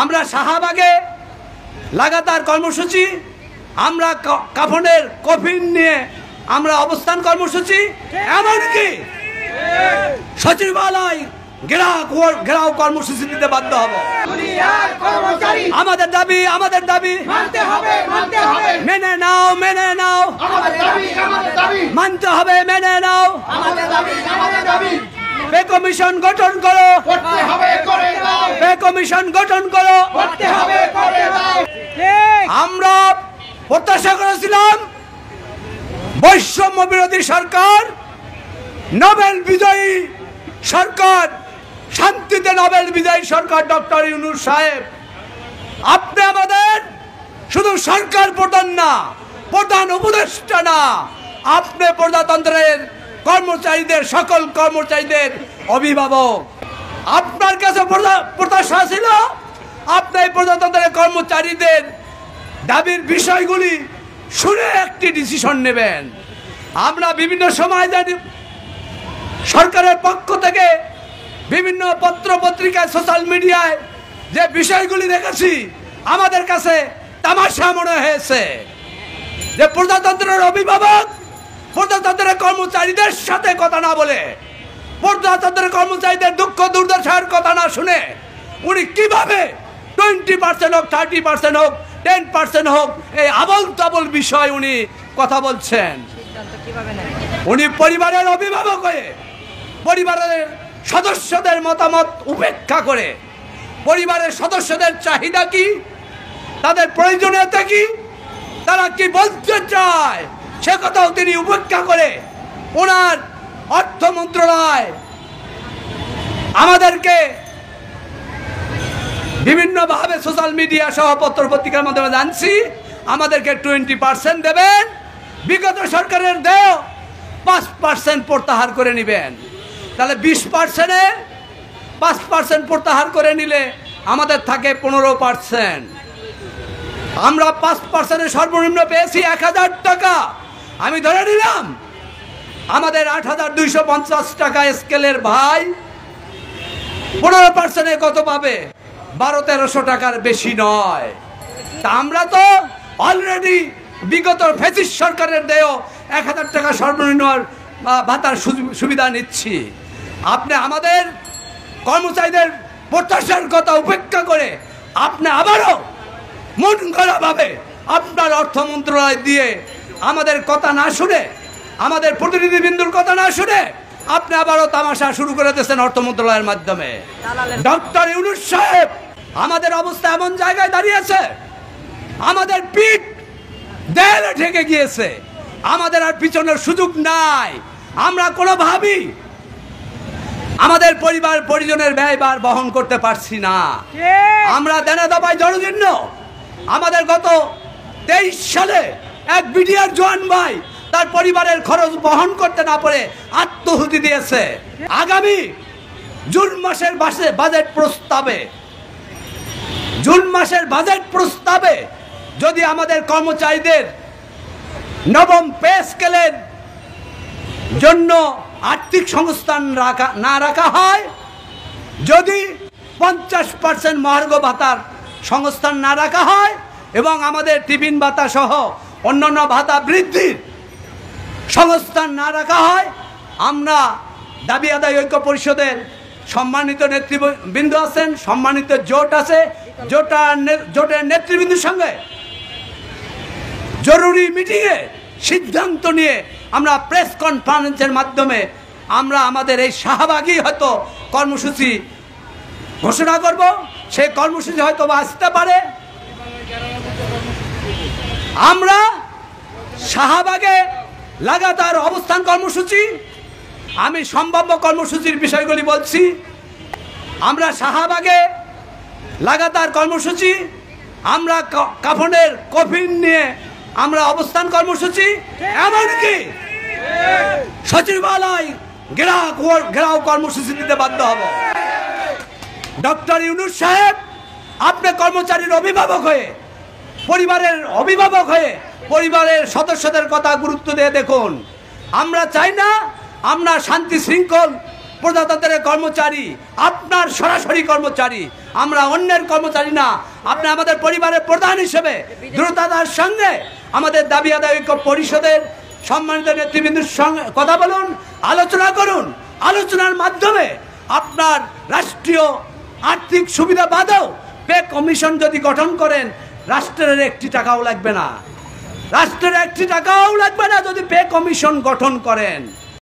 আমরা শাহবাগে লাগাতার কর্মসূচি, আমরা কাফনের কফিন নিয়ে আমরা অবস্থান কর্মসূচি, এমনকি সচিবালয় ঘেরাও কর্মসূচি দিতে বাধ্য হব। আমাদের দাবি মেনে নাও, মানতে হবে, মেনে নাও। পে কমিশন গঠন করো, পে কমিশন গঠন করো। আমরা প্রত্যাশা করেছিলাম বৈষম্য বিরোধী সরকার, নোবেল বিজয়ী সরকার, শান্তিতে নোবেল বিজয়ী সরকার ডক্টর ইউনূস সাহেব, আপনি আমাদের শুধু সরকার প্রধান না, প্রধান উপদেষ্টা না, আপনি প্রজাতন্ত্রের কর্মচারীদের, সকল কর্মচারীদের অভিভাবক। আপনার কাছে প্রত্যাশা ছিল আপনি প্রজাতন্ত্রের কর্মচারীদের দাবির বিষয়গুলি শুনে একটি ডিসিশন নেবেন। আমরা বিভিন্ন সময় সরকারের পক্ষ থেকে বিভিন্ন পত্র পত্রিকায়, সোশ্যাল মিডিয়ায় যে বিষয়গুলি দেখেছি, আমাদের কাছে তামাশা মনে হয়েছে যে প্রজাতন্ত্রের অভিভাবক প্রজাতন্ত্রের কর্মচারীদের সাথে কথা না বলে, প্রজাতন্ত্রের কর্মচারীদের দুঃখ দুর্দশার কথা না শুনে উনি কিভাবে 20% হোক, 30% হোক, 10% হোক, এই আবল তাবল বিষয় উনি কথা বলছেন। উনি পরিবারের অভিভাবক হয়ে, পরিবারের সদস্যদের মতামত উপেক্ষা করে, পরিবারের সদস্যদের চাহিদা কি, তাদের প্রয়োজনীয়তা কি, তারা কি বলতে চায়, সে কথাও তিনি উপেক্ষা করে ওনার অর্থ মন্ত্রণালয় আমাদেরকে বিভিন্নভাবে সোশ্যাল মিডিয়া সহ পত্র পত্রিকার মাধ্যমে জানছি আমাদেরকে 20% দেবেন, বিগত সরকারের দেয় 5% প্রত্যাহার করে নেবেন। তাহলে 20%-এ 5% প্রত্যাহার করে নিলে আমাদের থাকে 15%। আমরা 5%-এ সর্বনিম্ন পেয়েছি 1000 টাকা। আমি ধরে নিলাম আমাদের 8250 টাকা স্কেলের ভাই 15%-এ কত পাবে? 1200-1300 টাকার বেশি নয়। তা আমরা তো অলরেডি বিগত ফ্যাসিস্ট সরকারের দেয় 1000 টাকা সর্বনিম্ন ভাতার সুবিধা নিচ্ছি। আপনি আমাদের কর্মচারীদের প্রত্যাশার কথা উপেক্ষা করে আপনি আবারও মন গড়াভাবে আপনার অর্থ মন্ত্রণালয় দিয়ে আমাদের কথা না শুনে, আমাদের প্রতিনিধিবৃন্দুর কথা না শুনে আপনি আবারও তামাশা শুরু করে দিয়েছেন অর্থ মন্ত্রণালয়ের মাধ্যমে। ডক্টর ইউনূস সাহেব, আমাদের অবস্থা এমন জায়গায় দাঁড়িয়েছে, আমাদের পিঠ দেয়ালে ঠেকে গিয়েছে, আমাদের আর পিছনের সুযোগ নাই। আমরা কোনোভাবেই আমাদের পরিবার পরিজনের ব্যয়ভার বহন করতে পারছি না। আমরা দেনা দাবায় জর্জরিত। আমাদের গত 23 সালে এক বিডিআর জওয়ান ভাই তার পরিবারের খরচ বহন করতে না পারে আত্মহুতি দিয়েছে। আগামী জুন মাসের বাজেট প্রস্তাবে যদি আমাদের কর্মচারীদের নবম পে স্কেলের জন্য আর্থিক সংস্থান না রাখা হয়, যদি 50% মহার্ঘ ভাতার সংস্থান না রাখা হয় এবং আমাদের টিফিন ভাতা সহ অন্যান্য ভাতা বৃদ্ধির সংস্থান না রাখা হয়, আমরা দাবি আদায় ঐক্য পরিষদের সম্মানিত নেতৃবৃন্দ আছেন, সম্মানিত জোট আছে, জোটের নেতৃবৃন্দের সঙ্গে জরুরি মিটিংয়ে সিদ্ধান্ত নিয়ে আমরা প্রেস কনফারেন্সের মাধ্যমে আমরা আমাদের এই শাহবাগী হয়তো কর্মসূচি ঘোষণা করব। সেই কর্মসূচি হয়তো বা আসতে পারে। আমরা শাহবাগে লাগাতার অবস্থান কর্মসূচি, আমি সম্ভাব্য কর্মসূচির বিষয়গুলি বলছি। আমরা শাহবাগে লাগাতার কর্মসূচি, আমরা কাফনের কফিন নিয়ে আমরা অবস্থান কর্মসূচি, এমনকি সচিবালয় ঘেরাও কর্মসূচি দিতে বাধ্য হব। ডক্টর ইউনূস সাহেব, আপনি কর্মচারীর অভিভাবক হয়ে, পরিবারের অভিভাবক হয়ে পরিবারের সদস্যদের কথা গুরুত্ব দিয়ে দেখুন। আমরা চাই না আমরা শান্তি শৃঙ্খল প্রজাতন্ত্রের কর্মচারী, আপনার সরাসরি কর্মচারী, আমরা অন্যের কর্মচারী না। আপনি আমাদের পরিবারের প্রধান হিসেবে দ্রুততার সঙ্গে আমাদের দাবি আদায় ঐক্য পরিষদের সম্মানিত নেতৃবৃন্দের সঙ্গে কথা বলুন, আলোচনা করুন। আলোচনার মাধ্যমে আপনার রাষ্ট্রীয় আর্থিক সুবিধা বাদেও পে কমিশন যদি গঠন করেন, রাষ্ট্রের 1 টাকাও লাগবে না, রাষ্ট্রের 1 টাকাও লাগবে না যদি পে কমিশন গঠন করেন।